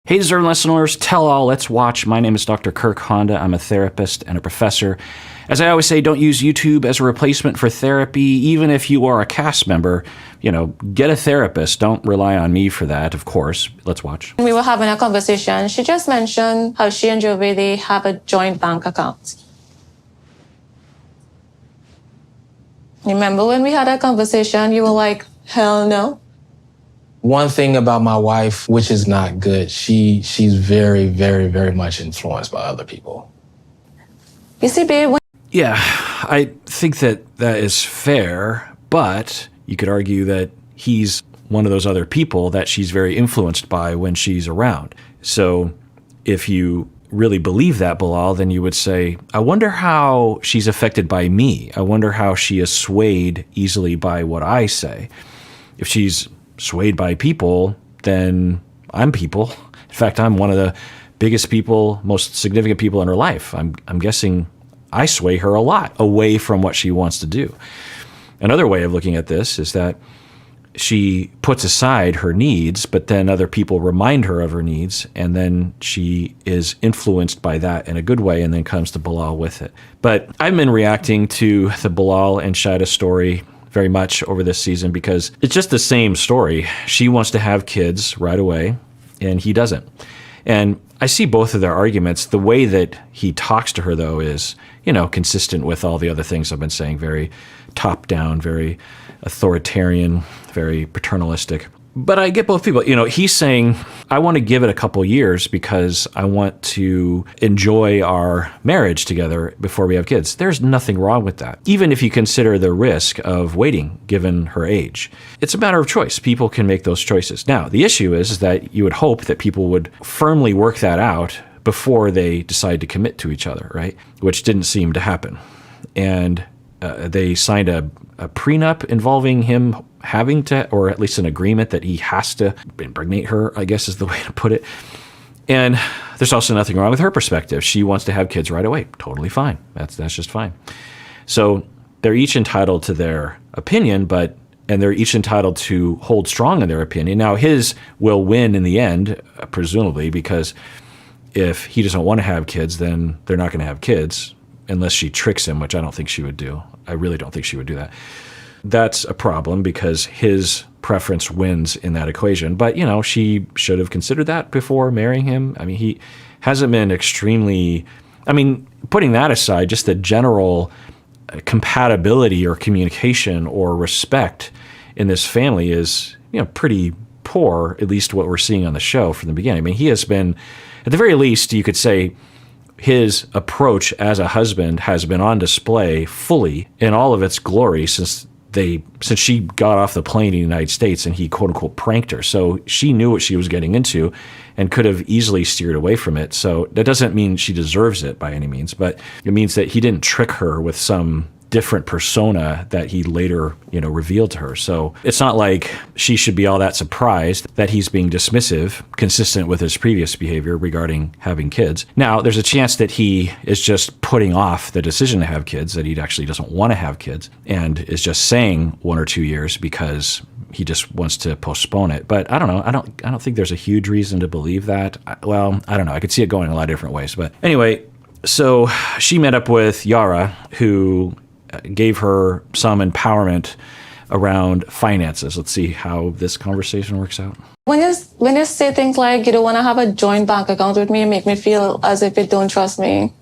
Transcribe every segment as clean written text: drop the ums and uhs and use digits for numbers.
Hey, deserving listeners, tell all, let's watch. My name is Dr. Kirk Honda. I'm a therapist and a professor. As I always say, don't use YouTube as a replacement for therapy. Even if you are a cast member, get a therapist. Don't rely on me for that, of course. Let's watch. We were having a conversation. She just mentioned how she and Joey, they have a joint bank account. Remember when we had that conversation, you were like, hell no? One thing about my wife, which is not good, she's very, very, very much influenced by other people. You see, babe, Yeah, I think that is fair, but you could argue that he's one of those other people that she's very influenced by when she's around. So if you really believe that, Bilal, then you would say, I wonder how she's affected by me. I wonder how she is swayed easily by what I say. If she's swayed by people, then I'm people. In fact, I'm one of the biggest people, most significant people in her life. I'm guessing I sway her a lot away from what she wants to do. Another way of looking at this is that she puts aside her needs, but then other people remind her of her needs, and then she is influenced by that in a good way, and then comes to Bilal with it. But I've been reacting to the Bilal and Shaeeda story very much over this season because it's just the same story. She wants to have kids right away, and he doesn't. And I see both of their arguments. The way that he talks to her, though, is, consistent with all the other things I've been saying, very top-down, very authoritarian, very paternalistic. But I get both people. He's saying, I want to give it a couple years because I want to enjoy our marriage together before we have kids. There's nothing wrong with that, even if you consider the risk of waiting, given her age. It's a matter of choice. People can make those choices. Now, the issue is that you would hope that people would firmly work that out before they decide to commit to each other, right? Which didn't seem to happen. And they signed a prenup involving him having to, or at least an agreement that he has to impregnate her, I guess is the way to put it. And there's also nothing wrong with her perspective. She wants to have kids right away. Totally fine. That's just fine. So they're each entitled to their opinion, and they're each entitled to hold strong in their opinion. Now, his will win in the end, presumably, because if he doesn't want to have kids, then they're not going to have kids unless she tricks him, which I don't think she would do. I really don't think she would do that. That's a problem because his preference wins in that equation. But, she should have considered that before marrying him. I mean, he hasn't been extremely, putting that aside, just the general compatibility or communication or respect in this family is, pretty poor, at least what we're seeing on the show from the beginning. I mean, he has been, at the very least, you could say, his approach as a husband has been on display fully in all of its glory since she got off the plane in the United States and he quote unquote pranked her. So she knew what she was getting into and could have easily steered away from it. So that doesn't mean she deserves it by any means, but it means that he didn't trick her with some different persona that he later, revealed to her. So it's not like she should be all that surprised that he's being dismissive, consistent with his previous behavior regarding having kids. Now, there's a chance that he is just putting off the decision to have kids, that he actually doesn't want to have kids, and is just saying 1 or 2 years because he just wants to postpone it. But I don't know. I don't think there's a huge reason to believe that. Well, I don't know. I could see it going a lot of different ways. But anyway, so she met up with Yara, who gave her some empowerment around finances. Let's see how this conversation works out. when you say things like you don't want to have a joint bank account with me, it make me feel as if you don't trust me.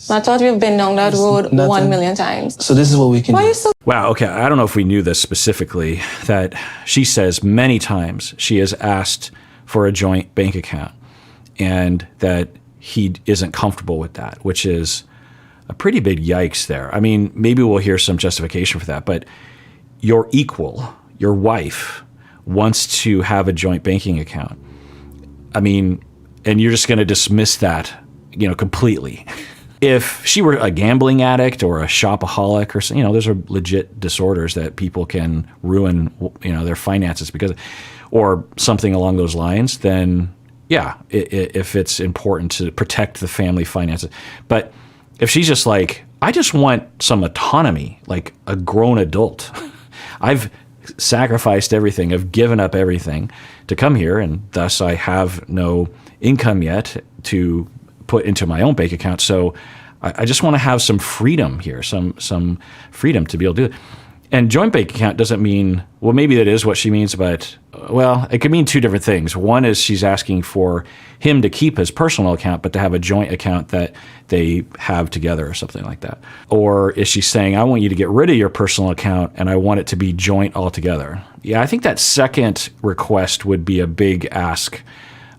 I thought we've been down that road 1 million times. So this is what we can do. Wow, okay. I don't know if we knew this specifically, that she says many times she has asked for a joint bank account and that he isn't comfortable with that, which is a pretty big yikes there. I mean, maybe we'll hear some justification for that, but your equal, your wife, wants to have a joint banking account. I mean, and you're just going to dismiss that, completely. If she were a gambling addict or a shopaholic or something, those are legit disorders that people can ruin, their finances because, or something along those lines, then yeah, if it's important to protect the family finances. But if she's just like, I just want some autonomy, like a grown adult. I've sacrificed everything. I've given up everything to come here, and thus I have no income yet to put into my own bank account. So I just want to have some freedom here, some freedom to be able to do it. And joint bank account doesn't mean, well, maybe that is what she means, but, well, it could mean two different things. One is she's asking for him to keep his personal account, but to have a joint account that they have together or something like that. Or is she saying, I want you to get rid of your personal account and I want it to be joint altogether? Yeah, I think that second request would be a big ask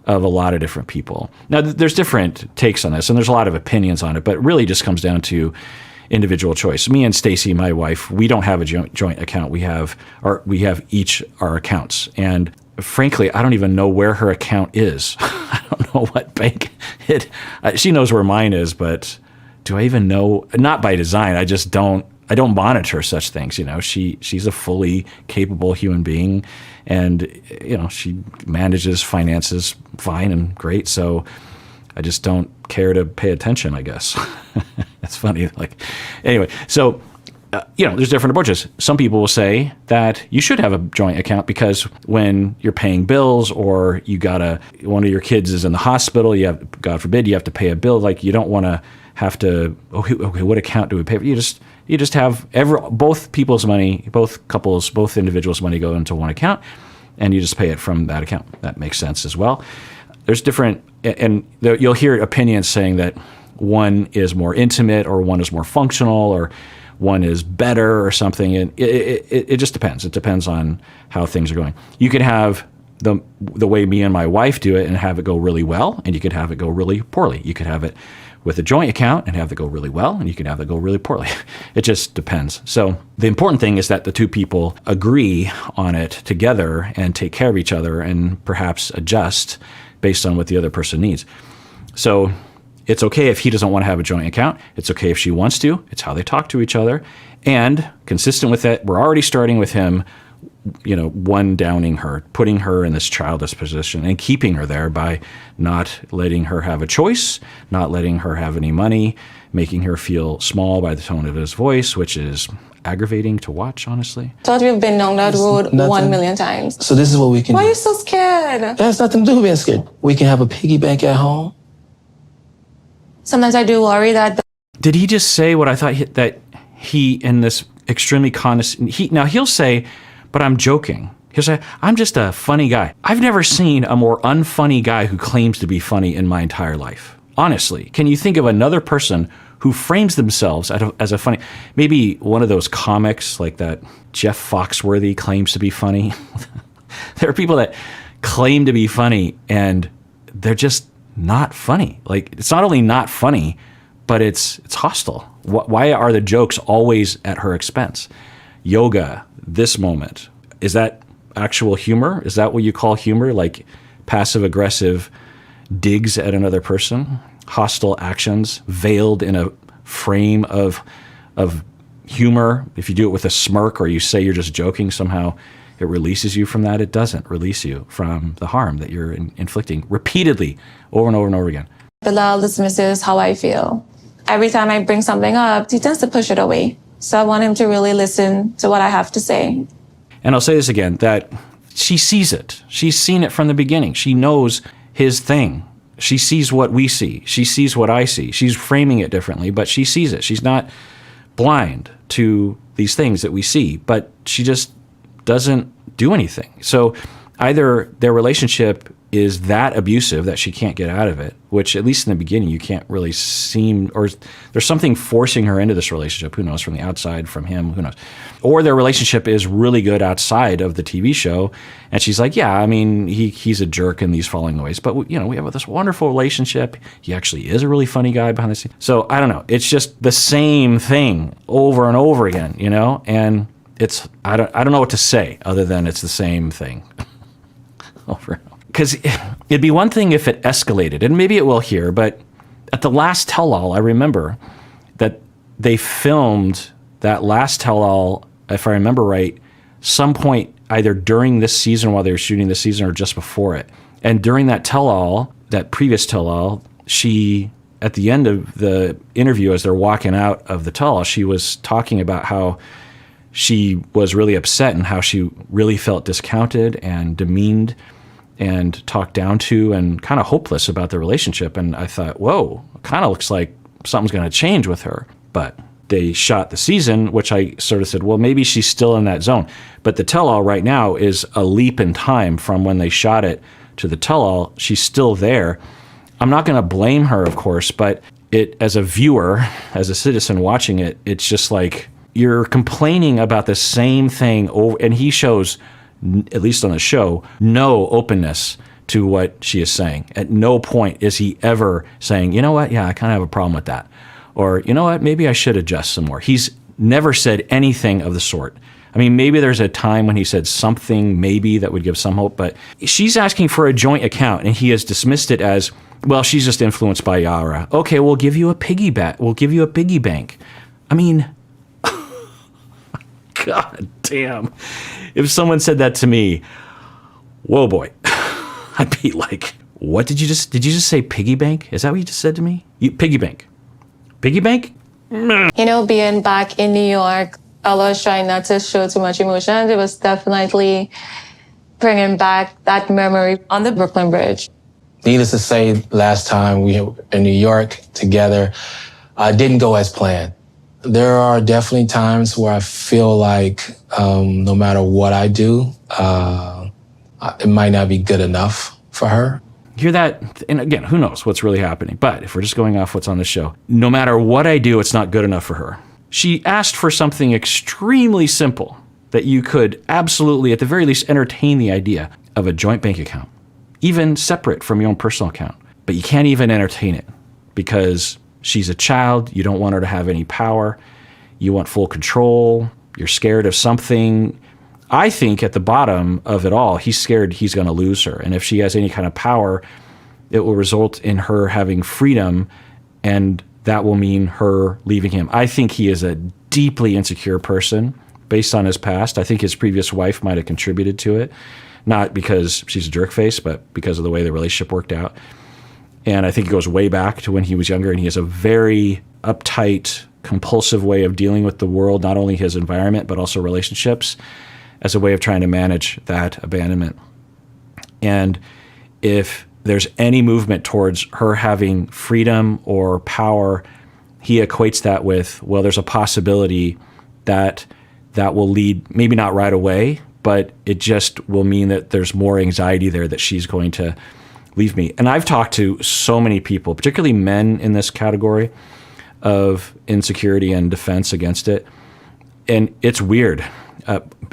of a lot of different people. Now, there's different takes on this, and there's a lot of opinions on it, but it really just comes down to individual choice. Me and Stacy, my wife, we don't have a joint account. We have each our accounts. And frankly, I don't even know where her account is. I don't know what bank she knows where mine is, but do I even know? Not by design. I don't monitor such things. She's a fully capable human being, and she manages finances fine and great. So I just don't care to pay attention, I guess. That's funny. Anyway, so there's different approaches. Some people will say that you should have a joint account because when you're paying bills, or one of your kids is in the hospital, God forbid, you have to pay a bill. You don't want to have to. Okay, what account do we pay for? You just have both people's money, both couples, both individuals' money go into one account, and you just pay it from that account. That makes sense as well. There's different, and you'll hear opinions saying that one is more intimate, or one is more functional, or one is better, or something. And it just depends. It depends on how things are going. You could have the way me and my wife do it and have it go really well, and you could have it go really poorly. You could have it with a joint account and have it go really well, and you can have it go really poorly. It just depends. So the important thing is that the two people agree on it together and take care of each other and perhaps adjust based on what the other person needs. So it's okay if he doesn't want to have a joint account. It's okay if she wants to. It's how they talk to each other. And consistent with that, we're already starting with him, one-downing her, putting her in this childish position and keeping her there by not letting her have a choice, not letting her have any money, making her feel small by the tone of his voice, which is aggravating to watch, honestly. Thought we've been down that road 1 million times. So this is what we can do. Why are you so scared? That has nothing to do with being scared. We can have a piggy bank at home. Sometimes I do worry that. Did he just say what I thought that he, in this extremely condescending, now he'll say, but I'm joking. He'll say, I'm just a funny guy. I've never seen a more unfunny guy who claims to be funny in my entire life. Honestly, can you think of another person who frames themselves as a funny, maybe one of those comics like that Jeff Foxworthy claims to be funny? There are people that claim to be funny and they're just not funny. It's not only not funny, but it's hostile. Why are the jokes always at her expense? Yoga, this moment, is that actual humor? Is that what you call humor? Like passive-aggressive digs at another person? Hostile actions veiled in a frame of humor? If you do it with a smirk or you say you're just joking, somehow it releases you from that. It doesn't release you from the harm that you're inflicting repeatedly over and over and over again. Bilal dismisses how I feel. Every time I bring something up, he tends to push it away. So I want him to really listen to what I have to say. And I'll say this again, that she sees it. She's seen it from the beginning. She knows his thing. She sees what we see. She sees what I see. She's framing it differently, but she sees it. She's not blind to these things that we see, but she just doesn't do anything. So either their relationship is that abusive that she can't get out of it, which at least in the beginning you can't really seem, or there's something forcing her into this relationship, who knows, from the outside, from him, who knows. Or their relationship is really good outside of the TV show, and she's like, yeah, I mean, he's a jerk in these following ways, but we have this wonderful relationship. He actually is a really funny guy behind the scenes. So I don't know. It's just the same thing over and over again, and it's, I don't know what to say other than it's the same thing over and over. Because it'd be one thing if it escalated, and maybe it will here, but at the last tell-all, I remember that they filmed that last tell-all, if I remember right, some point either during this season while they were shooting this season or just before it. And during that tell-all, that previous tell-all, she, at the end of the interview as they're walking out of the tell-all, she was talking about how she was really upset and how she really felt discounted and demeaned. and talked down to and kind of hopeless about the relationship. And I thought, whoa, it kind of looks like something's going to change with her. But they shot the season, which I sort of said, well, maybe she's still in that zone. But the tell-all right now is a leap in time from when they shot it to the tell-all. She's still there. I'm not going to blame her, of course, but it, as a viewer, as a citizen watching it, it's just like you're complaining about the same thing over, and he shows, at least on the show, no openness to what she is saying. At no point is he ever saying, you know what, yeah, I kind of have a problem with that. Or, you know what, maybe I should adjust some more. He's never said anything of the sort. I mean, maybe there's a time when he said something maybe that would give some hope, but she's asking for a joint account, and he has dismissed it as, well, she's just influenced by Yara. Okay, we'll give you a piggy bank. We'll give you a piggy bank. I mean, God damn. If someone said that to me, whoa, boy, I'd be like, what did you just say piggy bank? Is that what you just said to me? Piggy bank. Piggy bank? You know, being back in New York, I was trying not to show too much emotion. It was definitely bringing back that memory on the Brooklyn Bridge. Needless to say, last time we were in New York together, didn't go as planned. There are definitely times where I feel like no matter what I do, it might not be good enough for her. Hear that? And again, who knows what's really happening? But if we're just going off what's on the show, no matter what I do, it's not good enough for her. She asked for something extremely simple that you could absolutely, at the very least, entertain the idea of a joint bank account, even separate from your own personal account. But you can't even entertain it because she's a child. You don't want her to have any power. You want full control. You're scared of something. I think at the bottom of it all, he's scared he's going to lose her. And if she has any kind of power, it will result in her having freedom, and that will mean her leaving him. I think he is a deeply insecure person based on his past. I think his previous wife might have contributed to it, not because she's a jerk face, but because of the way the relationship worked out. And I think it goes way back to when he was younger, and he has a very uptight, compulsive way of dealing with the world, not only his environment, but also relationships, as a way of trying to manage that abandonment. And if there's any movement towards her having freedom or power, he equates that with, well, there's a possibility that that will lead, maybe not right away, but it just will mean that there's more anxiety there that she's going to leave me. And I've talked to so many people, particularly men in this category of insecurity and defense against it. And it's weird.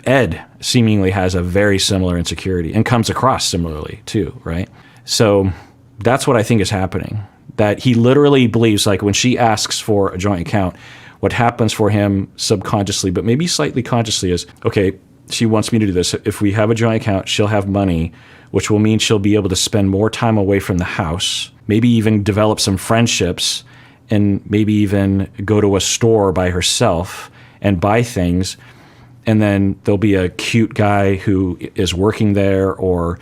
Ed seemingly has a very similar insecurity and comes across similarly too, right? So that's what I think is happening. That he literally believes, like when she asks for a joint account, what happens for him subconsciously, but maybe slightly consciously, is, okay, she wants me to do this. If we have a joint account, she'll have money, which will mean she'll be able to spend more time away from the house, maybe even develop some friendships, and maybe even go to a store by herself and buy things. And then there'll be a cute guy who is working there, or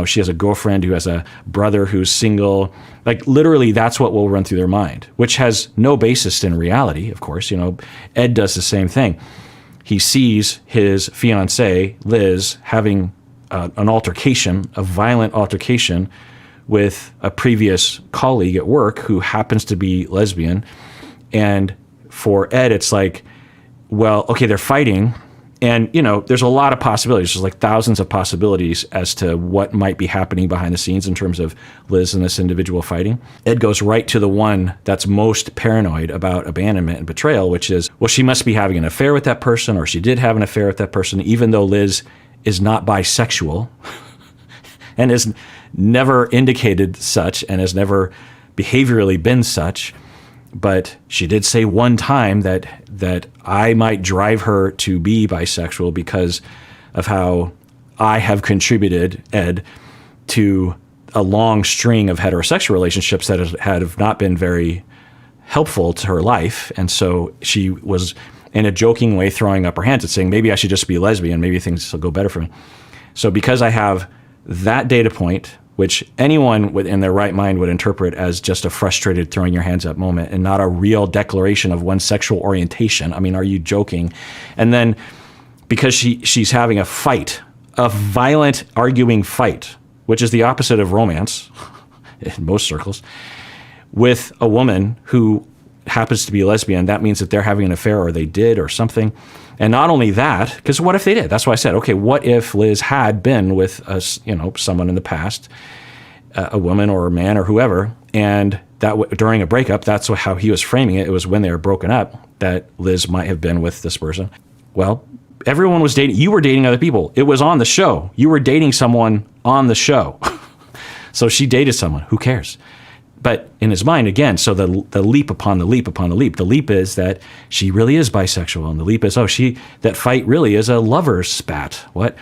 she has a girlfriend who has a brother who's single. Like literally, that's what will run through their mind, which has no basis in reality. Of course, Ed does the same thing. He sees his fiancée Liz having an altercation, a violent altercation, with a previous colleague at work who happens to be lesbian, and for Ed, it's like, well, okay, they're fighting, and there's a lot of possibilities. There's like thousands of possibilities as to what might be happening behind the scenes in terms of Liz and this individual fighting. Ed goes right to the one that's most paranoid about abandonment and betrayal, which is, well, she must be having an affair with that person, or she did have an affair with that person, even though Liz is not bisexual and has never indicated such and has never behaviorally been such. But she did say one time that I might drive her to be bisexual because of how I have contributed, Ed, to a long string of heterosexual relationships that have not been very helpful to her life. And so she was, in a joking way, throwing up her hands and saying, maybe I should just be lesbian, maybe things will go better for me. So because I have that data point, which anyone in their right mind would interpret as just a frustrated throwing your hands up moment and not a real declaration of one's sexual orientation. I mean, are you joking? And then because she's having a fight, a violent arguing fight which is the opposite of romance in most circles, with a woman who happens to be a lesbian, that means that they're having an affair, or they did, or something. And not only that, because what if they did? That's why I said, okay, what if Liz had been with someone in the past, a woman or a man or whoever, and that during a breakup, that's how he was framing it. It was when they were broken up that Liz might have been with this person. Well, everyone was dating. You were dating other people. It was on the show. You were dating someone on the show. So she dated someone. Who cares? But in his mind, again, so the leap upon the leap upon the leap. The leap is that she really is bisexual. And the leap is, that fight really is a lover's spat. What?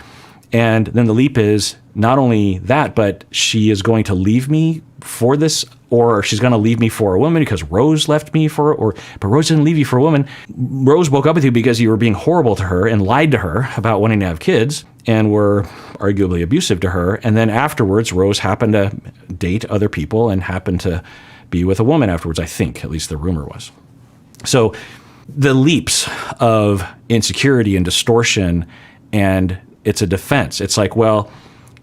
And then the leap is not only that, but she is going to leave me for this, or she's going to leave me for a woman because Rose left me but Rose didn't leave you for a woman. Rose broke up with you because you were being horrible to her and lied to her about wanting to have kids and were arguably abusive to her. And then afterwards, Rose happened to date other people and happened to be with a woman afterwards, I think, at least the rumor was. So the leaps of insecurity and distortion, and it's a defense. It's like, well,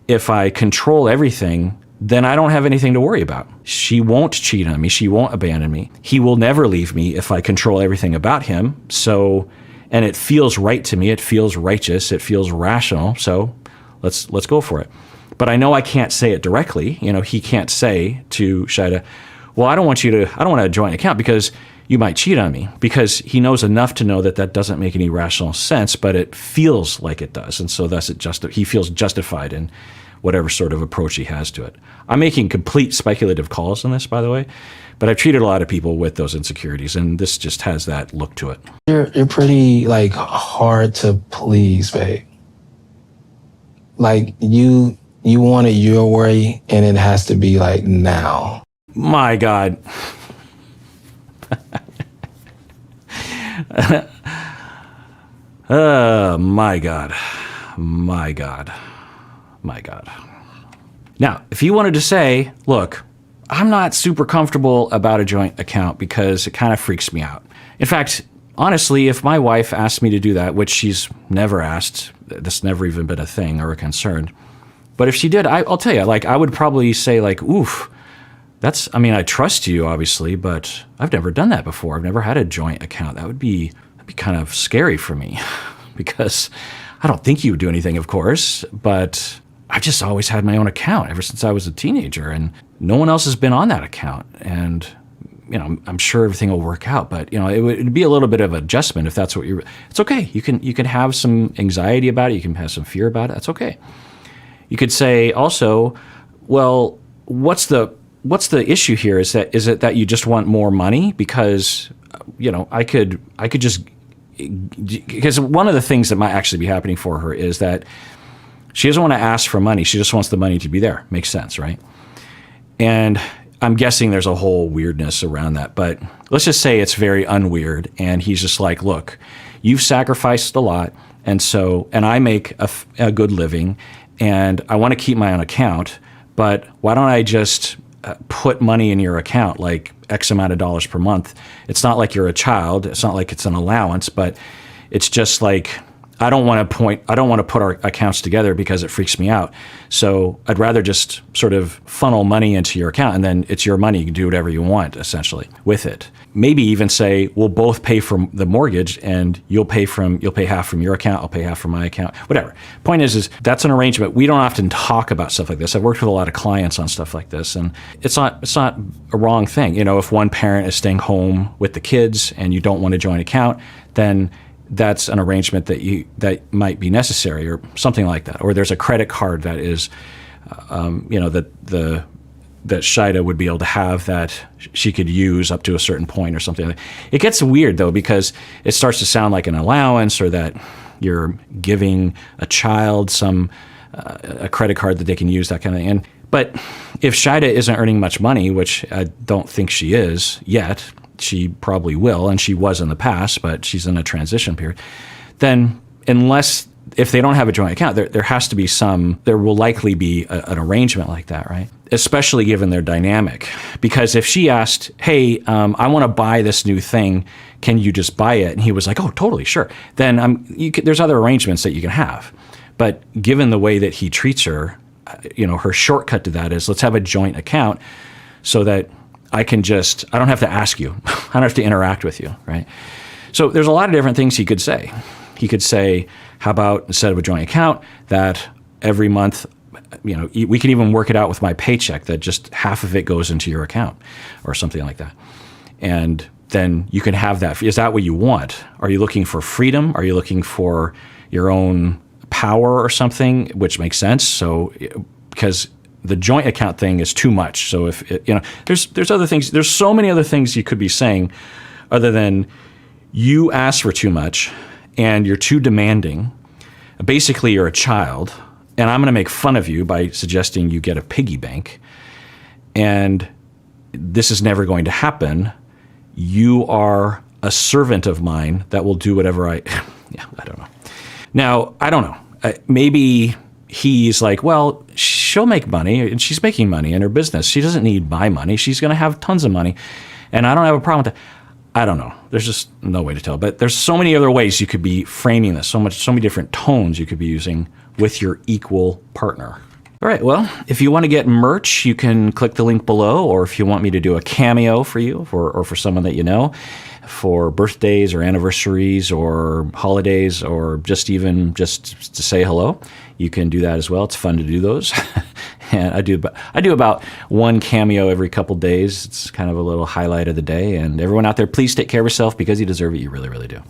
if I control everything, then I don't have anything to worry about. She won't cheat on me. She won't abandon me. He will never leave me if I control everything about him. So, and it feels right to me. It feels righteous. It feels rational. So let's go for it. But I know I can't say it directly. He can't say to Shaeeda, well, I don't want a joint account because you might cheat on me, because he knows enough to know that that doesn't make any rational sense, but it feels like it does. And so thus he feels justified in whatever sort of approach he has to it. I'm making complete speculative calls on this, by the way, but I've treated a lot of people with those insecurities, and this just has that look to it. You're pretty hard to please, babe. You want it your way, and it has to be now. My God. My God. My God. My God. Now, if you wanted to say, look, I'm not super comfortable about a joint account because it kind of freaks me out. In fact, honestly, if my wife asked me to do that, which she's never asked, that's never even been a thing or a concern. But if she did, I'll tell you, I would probably say oof, I trust you, obviously, but I've never done that before. I've never had a joint account. That'd be kind of scary for me because I don't think you would do anything, of course, but I've just always had my own account ever since I was a teenager, and no one else has been on that account. And, I'm sure everything will work out, but, it'd be a little bit of adjustment if that's what it's okay. You can have some anxiety about it. You can have some fear about it. That's okay. You could say also, well, what's the issue here? Is it that you just want more money? Because, I could just, because one of the things that might actually be happening for her is that she doesn't want to ask for money. She just wants the money to be there. Makes sense, right? And I'm guessing there's a whole weirdness around that, but let's just say it's very unweird. And he's just like, look, you've sacrificed a lot. And I make a good living, and I want to keep my own account, but why don't I just put money in your account, like X amount of dollars per month? It's not like you're a child. It's not like it's an allowance, but it's just I don't want to put our accounts together because it freaks me out. So I'd rather just sort of funnel money into your account, and then it's your money. You can do whatever you want, essentially, with it. Maybe even say, we'll both pay for the mortgage, and you'll pay half from your account, I'll pay half from my account, whatever. Point is that's an arrangement. We don't often talk about stuff like this. I've worked with a lot of clients on stuff like this, and it's not a wrong thing. If one parent is staying home with the kids and you don't want a joint account, then that's an arrangement that might be necessary, or something like that. Or there's a credit card that is, that Shaeeda would be able to have that she could use up to a certain point or something. It gets weird though, because it starts to sound like an allowance, or that you're giving a child a credit card that they can use, that kind of thing. But if Shaeeda isn't earning much money, which I don't think she is yet, she probably will, and she was in the past, but she's in a transition period, then if they don't have a joint account, there will likely be an arrangement like that, right? Especially given their dynamic. Because if she asked, hey, I want to buy this new thing, can you just buy it? And he was like, oh, totally, sure. Then there's other arrangements that you can have. But given the way that he treats her, her shortcut to that is let's have a joint account so that I don't have to ask you. I don't have to interact with you, right? So there's a lot of different things he could say. He could say, how about instead of a joint account that every month, we can even work it out with my paycheck that just half of it goes into your account or something like that. And then you can have that. Is that what you want? Are you looking for freedom? Are you looking for your own power or something, which makes sense? So, because the joint account thing is too much. So if there's other things. There's so many other things you could be saying, other than you ask for too much and you're too demanding. Basically, you're a child, and I'm going to make fun of you by suggesting you get a piggy bank, and this is never going to happen. You are a servant of mine that will do whatever I don't know. Now, I don't know. Maybe he's like, well, she'll make money, and she's making money in her business. She doesn't need my money. She's going to have tons of money, and I don't have a problem with that. I don't know. There's just no way to tell. But there's so many other ways you could be framing this, so many different tones you could be using with your equal partner. All right, well, if you want to get merch, you can click the link below, or if you want me to do a cameo for you or for someone that you know, for birthdays or anniversaries or holidays, or just to say hello, you can do that as well. It's fun to do those. And I do about one cameo every couple days. It's kind of a little highlight of the day. And everyone out there, please take care of yourself because you deserve it. You really, really do.